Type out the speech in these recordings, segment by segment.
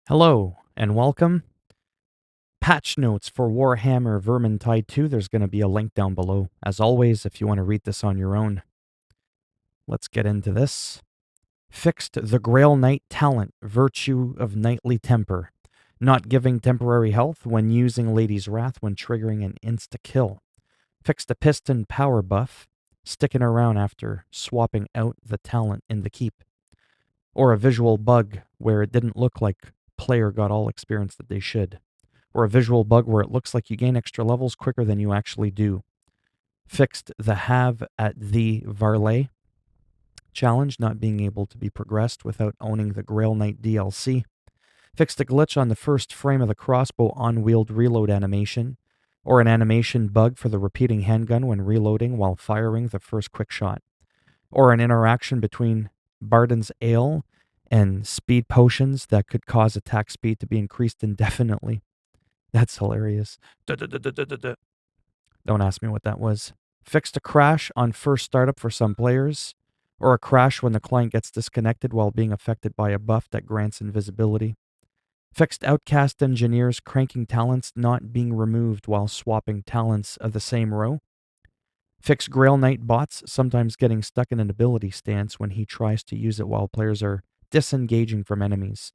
Hello and welcome. Patch notes for Warhammer Vermintide 2. There's going to be a link down below. As always, if you want to read this on your own. Let's get into this. Fixed the Grail Knight talent, Virtue of Knightly Temper. Not giving temporary health when using Lady's Wrath when triggering an insta-kill. Fixed a Piston power buff, sticking around after swapping out the talent in the keep. Or a visual bug where it didn't look like player got all experience that they should. Or a visual bug where it looks like you gain extra levels quicker than you actually do. Fixed the have at the Varley challenge, not being able to be progressed without owning the Grail Knight DLC. Fixed a glitch on the first frame of the crossbow on-wheeled reload animation, or an animation bug for the repeating handgun when reloading while firing the first quick shot. Or an interaction between Barden's Ale and speed potions that could cause attack speed to be increased indefinitely. That's hilarious. Don't ask me what that was. Fixed a crash on first startup for some players, or a crash when the client gets disconnected while being affected by a buff that grants invisibility. Fixed outcast engineers cranking talents not being removed while swapping talents of the same row. Fixed Grail Knight bots sometimes getting stuck in an ability stance when he tries to use it while players are disengaging from enemies.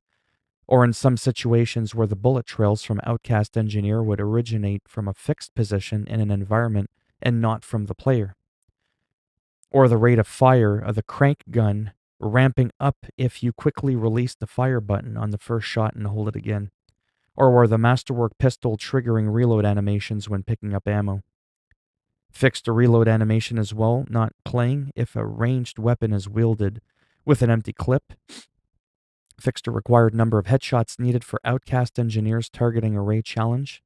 Or in some situations where the bullet trails from Outcast Engineer would originate from a fixed position in an environment and not from the player. Or the rate of fire of the crank gun ramping up if you quickly release the fire button on the first shot and hold it again. Or where the Masterwork pistol triggering reload animations when picking up ammo. Fixed a reload animation as well, not playing if a ranged weapon is wielded with an empty clip. Fixed a required number of headshots needed for Outcast Engineers targeting array challenge.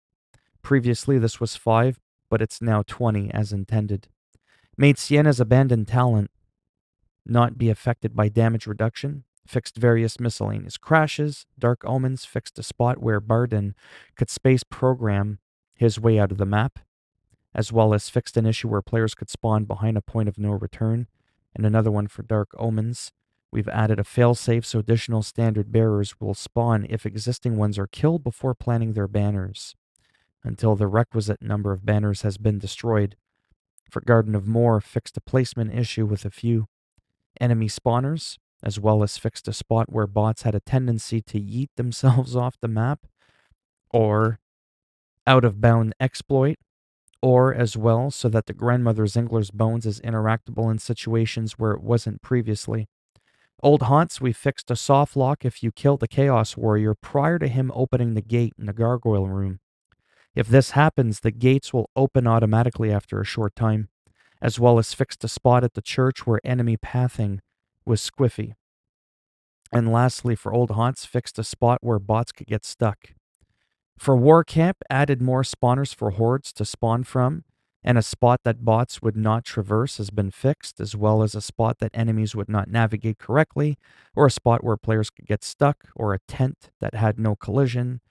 Previously, this was 5, but it's now 20 as intended. Made Sienna's abandoned talent not be affected by damage reduction. Fixed various miscellaneous crashes. Dark Omens fixed a spot where Barden could space program his way out of the map, as well as fixed an issue where players could spawn behind a point of no return, and another one for Dark Omens. We've added a failsafe so additional standard bearers will spawn if existing ones are killed before planting their banners, until the requisite number of banners has been destroyed. For Garden of Moor, fixed a placement issue with a few enemy spawners, as well as fixed a spot where bots had a tendency to yeet themselves off the map, or out-of-bound exploit, or as well so that the Grandmother Zingler's bones is interactable in situations where it wasn't previously. Old Haunts, we fixed a soft lock if you killed the Chaos Warrior prior to him opening the gate in the Gargoyle Room. If this happens, the gates will open automatically after a short time, as well as fixed a spot at the church where enemy pathing was squiffy. And lastly, for Old Haunts, fixed a spot where bots could get stuck. For War Camp, added more spawners for hordes to spawn from, and a spot that bots would not traverse has been fixed, as well as a spot that enemies would not navigate correctly, or a spot where players could get stuck, or a tent that had no collision.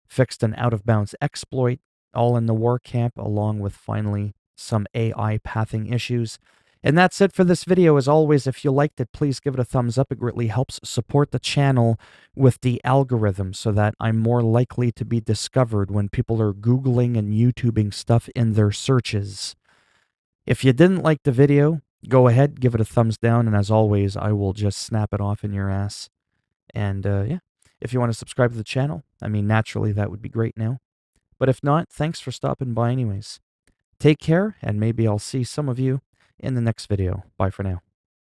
Fixed an out-of-bounds exploit, all in the War Camp, along with finally some AI pathing issues. And that's it for this video. As always, if you liked it, please give it a thumbs up. It greatly helps support the channel with the algorithm so that I'm more likely to be discovered when people are Googling and YouTubing stuff in their searches. If you didn't like the video, go ahead, give it a thumbs down. And as always, I will just snap it off in your ass. And yeah, if you want to subscribe to the channel, I mean, naturally, that would be great now. But if not, thanks for stopping by anyways. Take care, and maybe I'll see some of you in the next video. Bye for now.